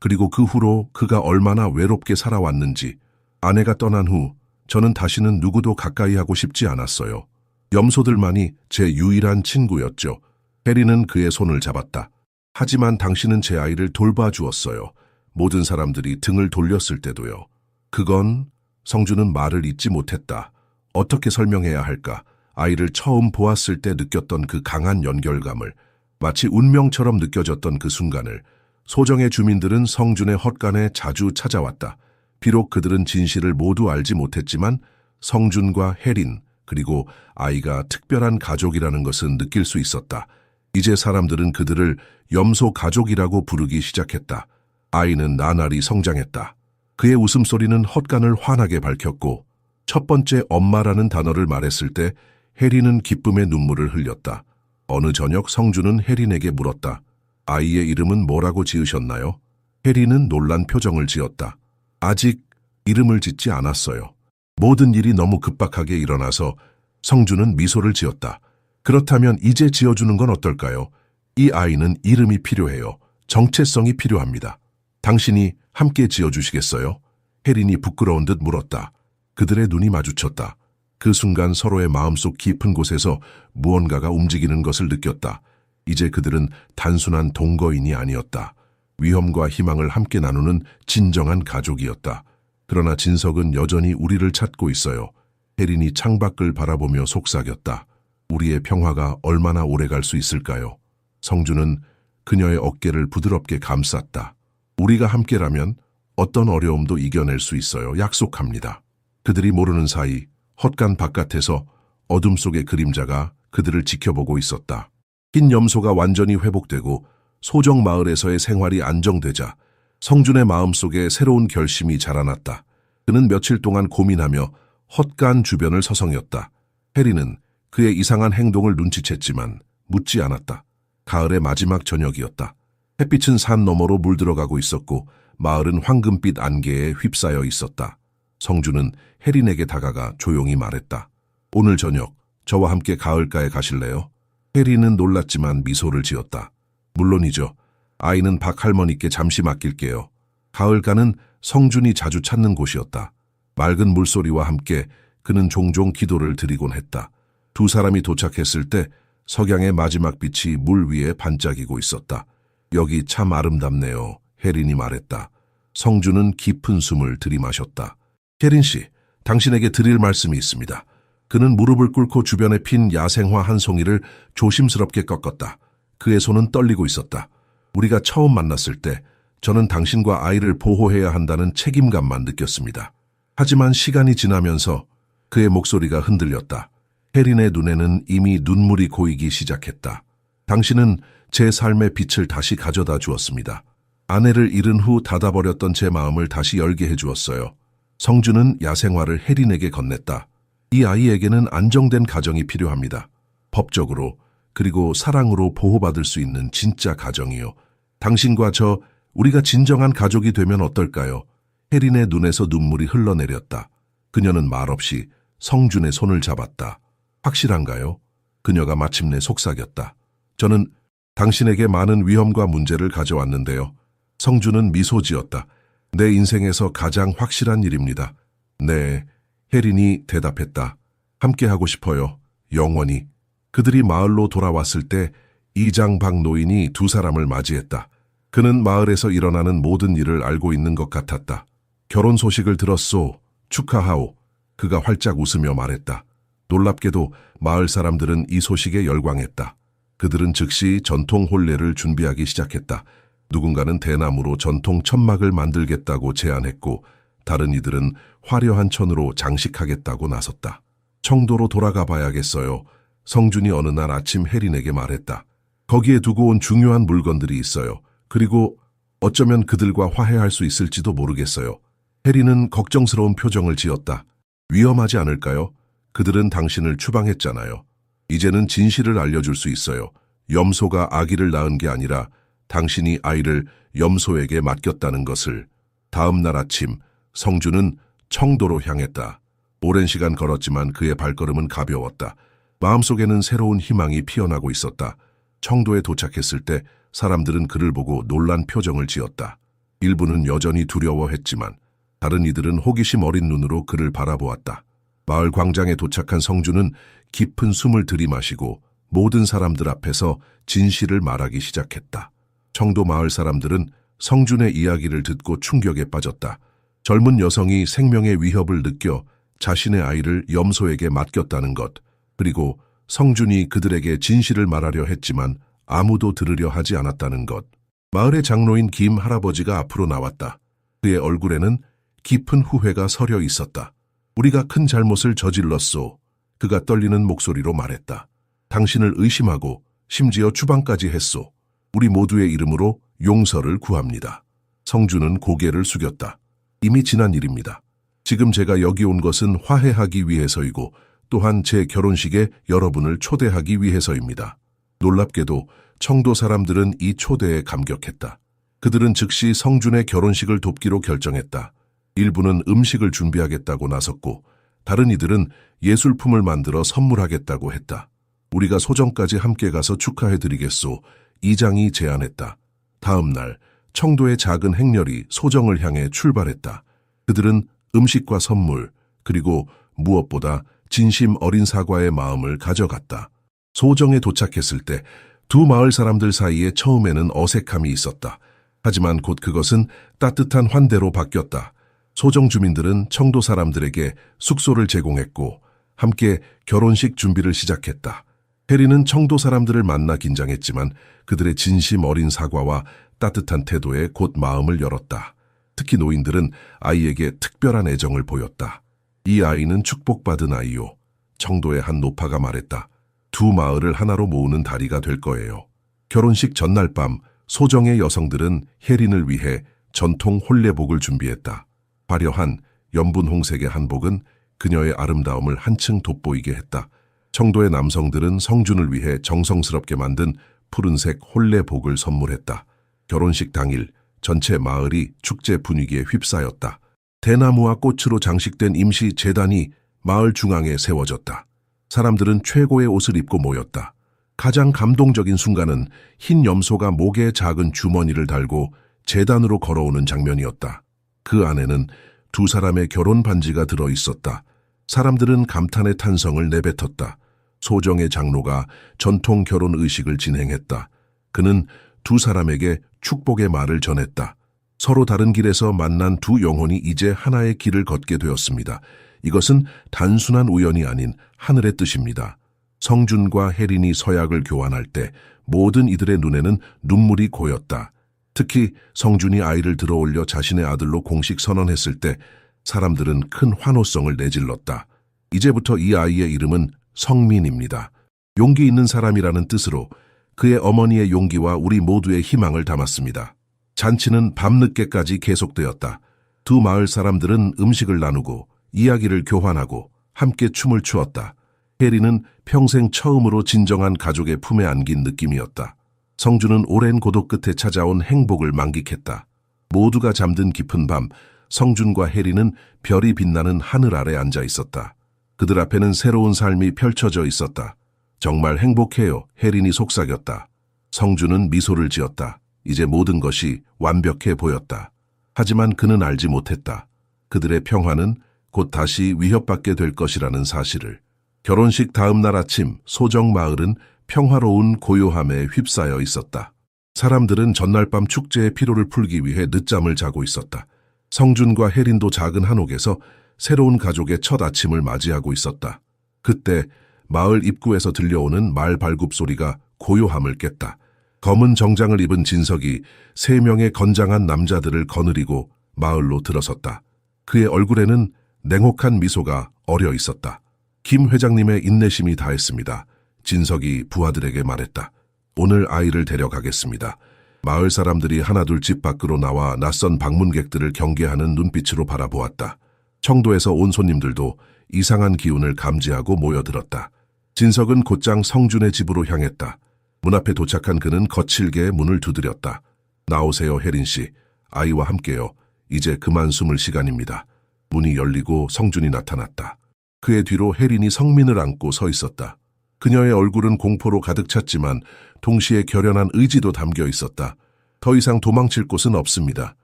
그리고 그 후로 그가 얼마나 외롭게 살아왔는지. 아내가 떠난 후 저는 다시는 누구도 가까이 하고 싶지 않았어요. 염소들만이 제 유일한 친구였죠. 해리는 그의 손을 잡았다. 하지만 당신은 제 아이를 돌봐주었어요. 모든 사람들이 등을 돌렸을 때도요. 그건 성준은 말을 잇지 못했다. 어떻게 설명해야 할까? 아이를 처음 보았을 때 느꼈던 그 강한 연결감을, 마치 운명처럼 느껴졌던 그 순간을. 소정의 주민들은 성준의 헛간에 자주 찾아왔다. 비록 그들은 진실을 모두 알지 못했지만 성준과 혜린, 그리고 아이가 특별한 가족이라는 것은 느낄 수 있었다. 이제 사람들은 그들을 염소 가족이라고 부르기 시작했다. 아이는 나날이 성장했다. 그의 웃음소리는 헛간을 환하게 밝혔고 첫 번째 엄마라는 단어를 말했을 때 혜린은 기쁨의 눈물을 흘렸다. 어느 저녁 성준은 혜린에게 물었다. 아이의 이름은 뭐라고 지으셨나요? 혜린은 놀란 표정을 지었다. 아직 이름을 짓지 않았어요. 모든 일이 너무 급박하게 일어나서. 성준은 미소를 지었다. 그렇다면 이제 지어주는 건 어떨까요? 이 아이는 이름이 필요해요. 정체성이 필요합니다. 당신이 함께 지어주시겠어요? 혜린이 부끄러운 듯 물었다. 그들의 눈이 마주쳤다. 그 순간 서로의 마음속 깊은 곳에서 무언가가 움직이는 것을 느꼈다. 이제 그들은 단순한 동거인이 아니었다. 위험과 희망을 함께 나누는 진정한 가족이었다. 그러나 진석은 여전히 우리를 찾고 있어요. 혜린이 창밖을 바라보며 속삭였다. 우리의 평화가 얼마나 오래 갈 수 있을까요? 성준은 그녀의 어깨를 부드럽게 감쌌다. 우리가 함께라면 어떤 어려움도 이겨낼 수 있어요. 약속합니다. 그들이 모르는 사이 헛간 바깥에서 어둠 속의 그림자가 그들을 지켜보고 있었다. 흰 염소가 완전히 회복되고 소정 마을에서의 생활이 안정되자 성준의 마음속에 새로운 결심이 자라났다. 그는 며칠 동안 고민하며 헛간 주변을 서성였다. 혜리는 그의 이상한 행동을 눈치챘지만 묻지 않았다. 가을의 마지막 저녁이었다. 햇빛은 산 너머로 물들어가고 있었고 마을은 황금빛 안개에 휩싸여 있었다. 성준은 혜린에게 다가가 조용히 말했다. 오늘 저녁 저와 함께 가을가에 가실래요? 혜린은 놀랐지만 미소를 지었다. 물론이죠. 아이는 박할머니께 잠시 맡길게요. 가을가는 성준이 자주 찾는 곳이었다. 맑은 물소리와 함께 그는 종종 기도를 드리곤 했다. 두 사람이 도착했을 때 석양의 마지막 빛이 물 위에 반짝이고 있었다. 여기 참 아름답네요. 혜린이 말했다. 성준은 깊은 숨을 들이마셨다. 혜린 씨, 당신에게 드릴 말씀이 있습니다. 그는 무릎을 꿇고 주변에 핀 야생화 한 송이를 조심스럽게 꺾었다. 그의 손은 떨리고 있었다. 우리가 처음 만났을 때 저는 당신과 아이를 보호해야 한다는 책임감만 느꼈습니다. 하지만 시간이 지나면서 그의 목소리가 흔들렸다. 혜린의 눈에는 이미 눈물이 고이기 시작했다. 당신은 제 삶의 빛을 다시 가져다 주었습니다. 아내를 잃은 후 닫아버렸던 제 마음을 다시 열게 해주었어요. 성준은 야생화를 혜린에게 건넸다. 이 아이에게는 안정된 가정이 필요합니다. 법적으로 그리고 사랑으로 보호받을 수 있는 진짜 가정이요. 당신과 저, 우리가 진정한 가족이 되면 어떨까요? 혜린의 눈에서 눈물이 흘러내렸다. 그녀는 말없이 성준의 손을 잡았다. 확실한가요? 그녀가 마침내 속삭였다. 저는 당신에게 많은 위험과 문제를 가져왔는데요. 성준은 미소 지었다. 내 인생에서 가장 확실한 일입니다. 네, 혜린이 대답했다. 함께하고 싶어요. 영원히. 그들이 마을로 돌아왔을 때 이장박 노인이 두 사람을 맞이했다. 그는 마을에서 일어나는 모든 일을 알고 있는 것 같았다. 결혼 소식을 들었소. 축하하오. 그가 활짝 웃으며 말했다. 놀랍게도 마을 사람들은 이 소식에 열광했다. 그들은 즉시 전통 혼례를 준비하기 시작했다. 누군가는 대나무로 전통 천막을 만들겠다고 제안했고 다른 이들은 화려한 천으로 장식하겠다고 나섰다. 청도로 돌아가 봐야겠어요. 성준이 어느 날 아침 혜린에게 말했다. 거기에 두고 온 중요한 물건들이 있어요. 그리고 어쩌면 그들과 화해할 수 있을지도 모르겠어요. 혜린은 걱정스러운 표정을 지었다. 위험하지 않을까요? 그들은 당신을 추방했잖아요. 이제는 진실을 알려줄 수 있어요. 염소가 아기를 낳은 게 아니라 당신이 아이를 염소에게 맡겼다는 것을. 다음 날 아침 성준은 청도로 향했다. 오랜 시간 걸었지만 그의 발걸음은 가벼웠다. 마음속에는 새로운 희망이 피어나고 있었다. 청도에 도착했을 때 사람들은 그를 보고 놀란 표정을 지었다. 일부는 여전히 두려워했지만 다른 이들은 호기심 어린 눈으로 그를 바라보았다. 마을 광장에 도착한 성준은 깊은 숨을 들이마시고 모든 사람들 앞에서 진실을 말하기 시작했다. 청도 마을 사람들은 성준의 이야기를 듣고 충격에 빠졌다. 젊은 여성이 생명의 위협을 느껴 자신의 아이를 염소에게 맡겼다는 것, 그리고 성준이 그들에게 진실을 말하려 했지만 아무도 들으려 하지 않았다는 것. 마을의 장로인 김 할아버지가 앞으로 나왔다. 그의 얼굴에는 깊은 후회가 서려 있었다. 우리가 큰 잘못을 저질렀소. 그가 떨리는 목소리로 말했다. 당신을 의심하고 심지어 추방까지 했소. 우리 모두의 이름으로 용서를 구합니다. 성준은 고개를 숙였다. 이미 지난 일입니다. 지금 제가 여기 온 것은 화해하기 위해서이고 또한 제 결혼식에 여러분을 초대하기 위해서입니다. 놀랍게도 청도 사람들은 이 초대에 감격했다. 그들은 즉시 성준의 결혼식을 돕기로 결정했다. 일부는 음식을 준비하겠다고 나섰고 다른 이들은 예술품을 만들어 선물하겠다고 했다. 우리가 소정까지 함께 가서 축하해드리겠소. 이장이 제안했다. 다음 날 청도의 작은 행렬이 소정을 향해 출발했다. 그들은 음식과 선물, 그리고 무엇보다 진심 어린 사과의 마음을 가져갔다. 소정에 도착했을 때 두 마을 사람들 사이에 처음에는 어색함이 있었다. 하지만 곧 그것은 따뜻한 환대로 바뀌었다. 소정 주민들은 청도 사람들에게 숙소를 제공했고 함께 결혼식 준비를 시작했다. 해리는 청도 사람들을 만나 긴장했지만 그들의 진심 어린 사과와 따뜻한 태도에 곧 마음을 열었다. 특히 노인들은 아이에게 특별한 애정을 보였다. 이 아이는 축복받은 아이요. 청도의 한 노파가 말했다. 두 마을을 하나로 모으는 다리가 될 거예요. 결혼식 전날 밤 소정의 여성들은 혜린을 위해 전통 혼례복을 준비했다. 화려한 연분 홍색의 한복은 그녀의 아름다움을 한층 돋보이게 했다. 청도의 남성들은 성준을 위해 정성스럽게 만든 푸른색 혼례복을 선물했다. 결혼식 당일 전체 마을이 축제 분위기에 휩싸였다. 대나무와 꽃으로 장식된 임시 제단이 마을 중앙에 세워졌다. 사람들은 최고의 옷을 입고 모였다. 가장 감동적인 순간은 흰 염소가 목에 작은 주머니를 달고 제단으로 걸어오는 장면이었다. 그 안에는 두 사람의 결혼 반지가 들어 있었다. 사람들은 감탄의 탄성을 내뱉었다. 소정의 장로가 전통 결혼 의식을 진행했다. 그는 두 사람에게 축복의 말을 전했다. 서로 다른 길에서 만난 두 영혼이 이제 하나의 길을 걷게 되었습니다. 이것은 단순한 우연이 아닌 하늘의 뜻입니다. 성준과 혜린이 서약을 교환할 때 모든 이들의 눈에는 눈물이 고였다. 특히 성준이 아이를 들어올려 자신의 아들로 공식 선언했을 때 사람들은 큰 환호성을 내질렀다. 이제부터 이 아이의 이름은 성민입니다. 용기 있는 사람이라는 뜻으로 그의 어머니의 용기와 우리 모두의 희망을 담았습니다. 잔치는 밤늦게까지 계속되었다. 두 마을 사람들은 음식을 나누고 이야기를 교환하고 함께 춤을 추었다. 혜리는 평생 처음으로 진정한 가족의 품에 안긴 느낌이었다. 성준은 오랜 고독 끝에 찾아온 행복을 만끽했다. 모두가 잠든 깊은 밤, 성준과 혜리는 별이 빛나는 하늘 아래 앉아 있었다. 그들 앞에는 새로운 삶이 펼쳐져 있었다. 정말 행복해요. 혜린이 속삭였다. 성준은 미소를 지었다. 이제 모든 것이 완벽해 보였다. 하지만 그는 알지 못했다. 그들의 평화는 곧 다시 위협받게 될 것이라는 사실을. 결혼식 다음 날 아침 소정 마을은 평화로운 고요함에 휩싸여 있었다. 사람들은 전날 밤 축제의 피로를 풀기 위해 늦잠을 자고 있었다. 성준과 혜린도 작은 한옥에서 새로운 가족의 첫 아침을 맞이하고 있었다. 그때 마을 입구에서 들려오는 말 발굽 소리가 고요함을 깼다. 검은 정장을 입은 진석이 3명의 건장한 남자들을 거느리고 마을로 들어섰다. 그의 얼굴에는 냉혹한 미소가 어려 있었다. 김 회장님의 인내심이 다했습니다. 진석이 부하들에게 말했다. 오늘 아이를 데려가겠습니다. 마을 사람들이 하나둘 집 밖으로 나와 낯선 방문객들을 경계하는 눈빛으로 바라보았다. 청도에서 온 손님들도 이상한 기운을 감지하고 모여들었다. 진석은 곧장 성준의 집으로 향했다. 문 앞에 도착한 그는 거칠게 문을 두드렸다. 나오세요, 혜린 씨. 아이와 함께요. 이제 그만 숨을 시간입니다. 문이 열리고 성준이 나타났다. 그의 뒤로 혜린이 성민을 안고 서 있었다. 그녀의 얼굴은 공포로 가득 찼지만 동시에 결연한 의지도 담겨 있었다. 더 이상 도망칠 곳은 없습니다.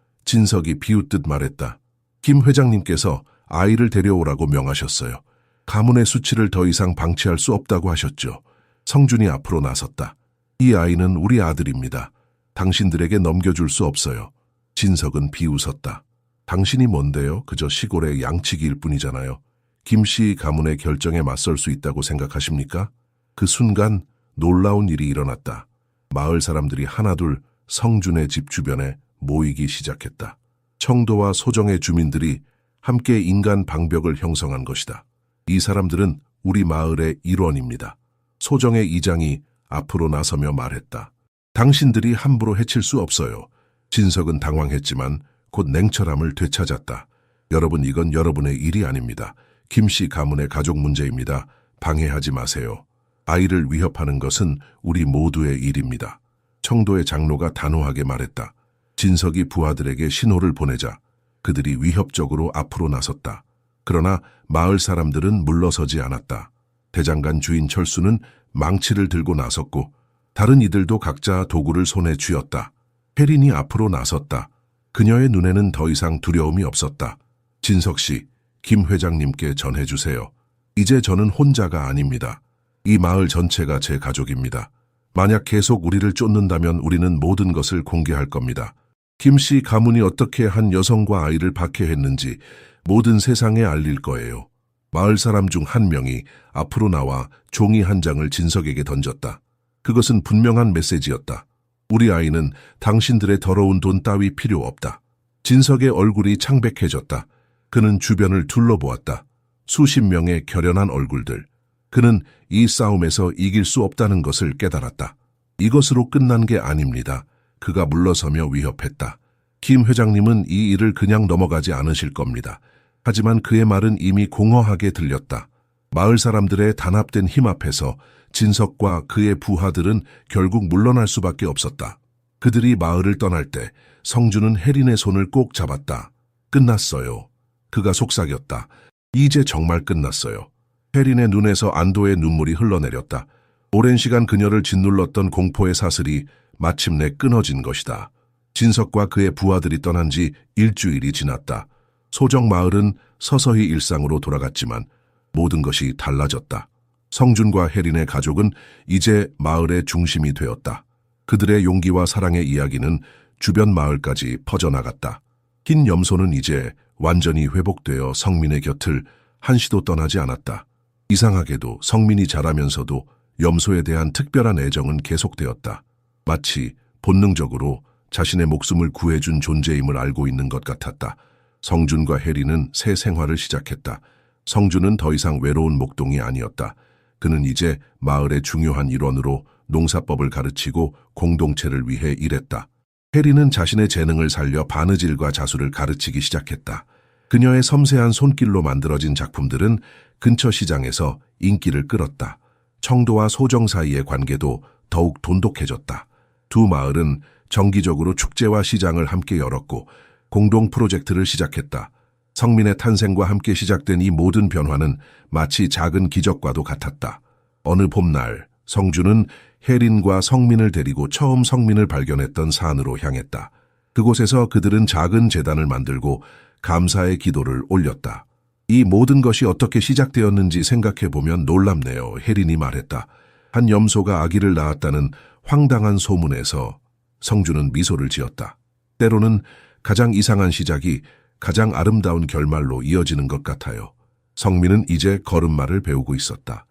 진석이 비웃듯 말했다. 김 회장님께서 아이를 데려오라고 명하셨어요. 가문의 수치를 더 이상 방치할 수 없다고 하셨죠. 성준이 앞으로 나섰다. 이 아이는 우리 아들입니다. 당신들에게 넘겨줄 수 없어요. 진석은 비웃었다. 당신이 뭔데요? 그저 시골의 양치기일 뿐이잖아요. 김씨 가문의 결정에 맞설 수 있다고 생각하십니까? 그 순간 놀라운 일이 일어났다. 마을 사람들이 하나둘 성준의 집 주변에 모이기 시작했다. 청도와 소정의 주민들이 함께 인간 방벽을 형성한 것이다. 이 사람들은 우리 마을의 일원입니다. 소정의 이장이 앞으로 나서며 말했다. 당신들이 함부로 해칠 수 없어요. 진석은 당황했지만 곧 냉철함을 되찾았다. 여러분, 이건 여러분의 일이 아닙니다. 김씨 가문의 가족 문제입니다. 방해하지 마세요. 아이를 위협하는 것은 우리 모두의 일입니다. 청도의 장로가 단호하게 말했다. 진석이 부하들에게 신호를 보내자 그들이 위협적으로 앞으로 나섰다. 그러나 마을 사람들은 물러서지 않았다. 대장간 주인 철수는 망치를 들고 나섰고 다른 이들도 각자 도구를 손에 쥐었다. 혜린이 앞으로 나섰다. 그녀의 눈에는 더 이상 두려움이 없었다. 진석 씨, 김 회장님께 전해주세요. 이제 저는 혼자가 아닙니다. 이 마을 전체가 제 가족입니다. 만약 계속 우리를 쫓는다면 우리는 모든 것을 공개할 겁니다. 김씨 가문이 어떻게 한 여성과 아이를 박해했는지 모든 세상에 알릴 거예요. 마을 사람 중 한 명이 앞으로 나와 종이 한 장을 진석에게 던졌다. 그것은 분명한 메시지였다. 우리 아이는 당신들의 더러운 돈 따위 필요 없다. 진석의 얼굴이 창백해졌다. 그는 주변을 둘러보았다. 수십 명의 결연한 얼굴들. 그는 이 싸움에서 이길 수 없다는 것을 깨달았다. 이것으로 끝난 게 아닙니다. 그가 물러서며 위협했다. 김 회장님은 이 일을 그냥 넘어가지 않으실 겁니다. 하지만 그의 말은 이미 공허하게 들렸다. 마을 사람들의 단합된 힘 앞에서 진석과 그의 부하들은 결국 물러날 수밖에 없었다. 그들이 마을을 떠날 때 성준은 혜린의 손을 꼭 잡았다. 끝났어요. 그가 속삭였다. 이제 정말 끝났어요. 혜린의 눈에서 안도의 눈물이 흘러내렸다. 오랜 시간 그녀를 짓눌렀던 공포의 사슬이 마침내 끊어진 것이다. 진석과 그의 부하들이 떠난 지 일주일이 지났다. 소정 마을은 서서히 일상으로 돌아갔지만 모든 것이 달라졌다. 성준과 혜린의 가족은 이제 마을의 중심이 되었다. 그들의 용기와 사랑의 이야기는 주변 마을까지 퍼져나갔다. 흰 염소는 이제 완전히 회복되어 성민의 곁을 한시도 떠나지 않았다. 이상하게도 성민이 자라면서도 염소에 대한 특별한 애정은 계속되었다. 마치 본능적으로 자신의 목숨을 구해준 존재임을 알고 있는 것 같았다. 성준과 혜린은 새 생활을 시작했다. 성준은 더 이상 외로운 목동이 아니었다. 그는 이제 마을의 중요한 일원으로 농사법을 가르치고 공동체를 위해 일했다. 혜린은 자신의 재능을 살려 바느질과 자수를 가르치기 시작했다. 그녀의 섬세한 손길로 만들어진 작품들은 근처 시장에서 인기를 끌었다. 청도와 소정 사이의 관계도 더욱 돈독해졌다. 두 마을은 정기적으로 축제와 시장을 함께 열었고 공동 프로젝트를 시작했다. 성민의 탄생과 함께 시작된 이 모든 변화는 마치 작은 기적과도 같았다. 어느 봄날 성준은 혜린과 성민을 데리고 처음 성민을 발견했던 산으로 향했다. 그곳에서 그들은 작은 제단을 만들고 감사의 기도를 올렸다. 이 모든 것이 어떻게 시작되었는지 생각해보면 놀랍네요. 혜린이 말했다. 한 염소가 아기를 낳았다는 황당한 소문에서 성준은 미소를 지었다. 때로는 가장 이상한 시작이 가장 아름다운 결말로 이어지는 것 같아요. 성민은 이제 걸음마를 배우고 있었다.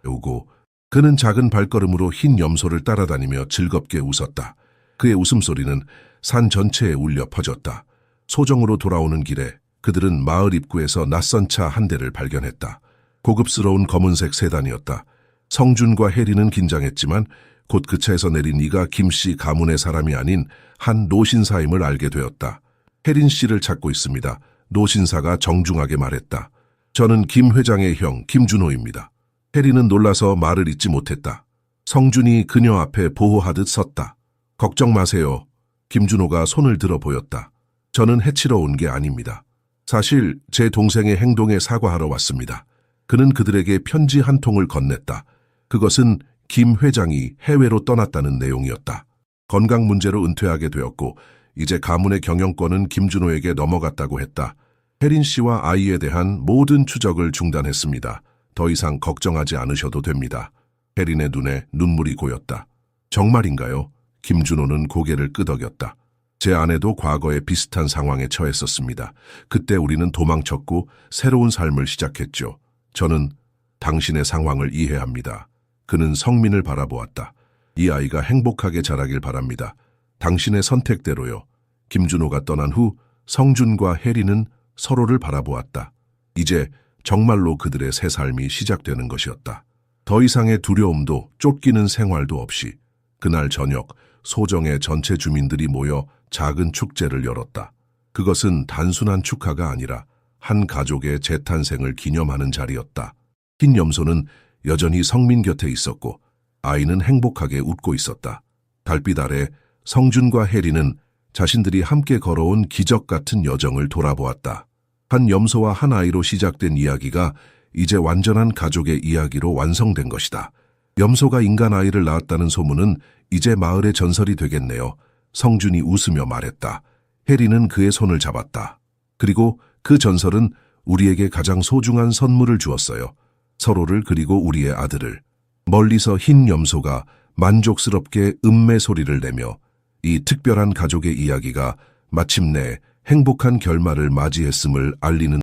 그는 작은 발걸음으로 흰 염소를 따라다니며 즐겁게 웃었다. 그의 웃음소리는 산 전체에 울려 퍼졌다. 소정으로 돌아오는 길에 그들은 마을 입구에서 낯선 차 한 대를 발견했다. 고급스러운 검은색 세단이었다. 성준과 혜린은 긴장했지만 곧 그 차에서 내린 이가 김씨 가문의 사람이 아닌 한 노신사임을 알게 되었다. 혜린 씨를 찾고 있습니다. 노신사가 정중하게 말했다. 저는 김 회장의 형 김준호입니다. 혜린은 놀라서 말을 잇지 못했다. 성준이 그녀 앞에 보호하듯 섰다. 걱정 마세요. 김준호가 손을 들어 보였다. 저는 해치러 온 게 아닙니다. 사실 제 동생의 행동에 사과하러 왔습니다. 그는 그들에게 편지 한 통을 건넸다. 그것은 김 회장이 해외로 떠났다는 내용이었다. 건강 문제로 은퇴하게 되었고 이제 가문의 경영권은 김준호에게 넘어갔다고 했다. 혜린 씨와 아이에 대한 모든 추적을 중단했습니다. 더 이상 걱정하지 않으셔도 됩니다. 혜린의 눈에 눈물이 고였다. 정말인가요? 김준호는 고개를 끄덕였다. 제 아내도 과거에 비슷한 상황에 처했었습니다. 그때 우리는 도망쳤고 새로운 삶을 시작했죠. 저는 당신의 상황을 이해합니다. 그는 성민을 바라보았다. 이 아이가 행복하게 자라길 바랍니다. 당신의 선택대로요. 김준호가 떠난 후 성준과 혜리는 서로를 바라보았다. 이제 정말로 그들의 새 삶이 시작되는 것이었다. 더 이상의 두려움도 쫓기는 생활도 없이 그날 저녁 소정의 전체 주민들이 모여 작은 축제를 열었다. 그것은 단순한 축하가 아니라 한 가족의 재탄생을 기념하는 자리였다. 흰 염소는 여전히 성민 곁에 있었고 아이는 행복하게 웃고 있었다. 달빛 아래 성준과 혜리는 자신들이 함께 걸어온 기적 같은 여정을 돌아보았다. 한 염소와 한 아이로 시작된 이야기가 이제 완전한 가족의 이야기로 완성된 것이다. 염소가 인간 아이를 낳았다는 소문은 이제 마을의 전설이 되겠네요. 성준이 웃으며 말했다. 혜리는 그의 손을 잡았다. 그리고 그 전설은 우리에게 가장 소중한 선물을 주었어요. 서로를 그리고 우리의 아들을. 멀리서 흰 염소가 만족스럽게 음매 소리를 내며 이 특별한 가족의 이야기가 마침내 행복한 결말을 맞이했음을 알리는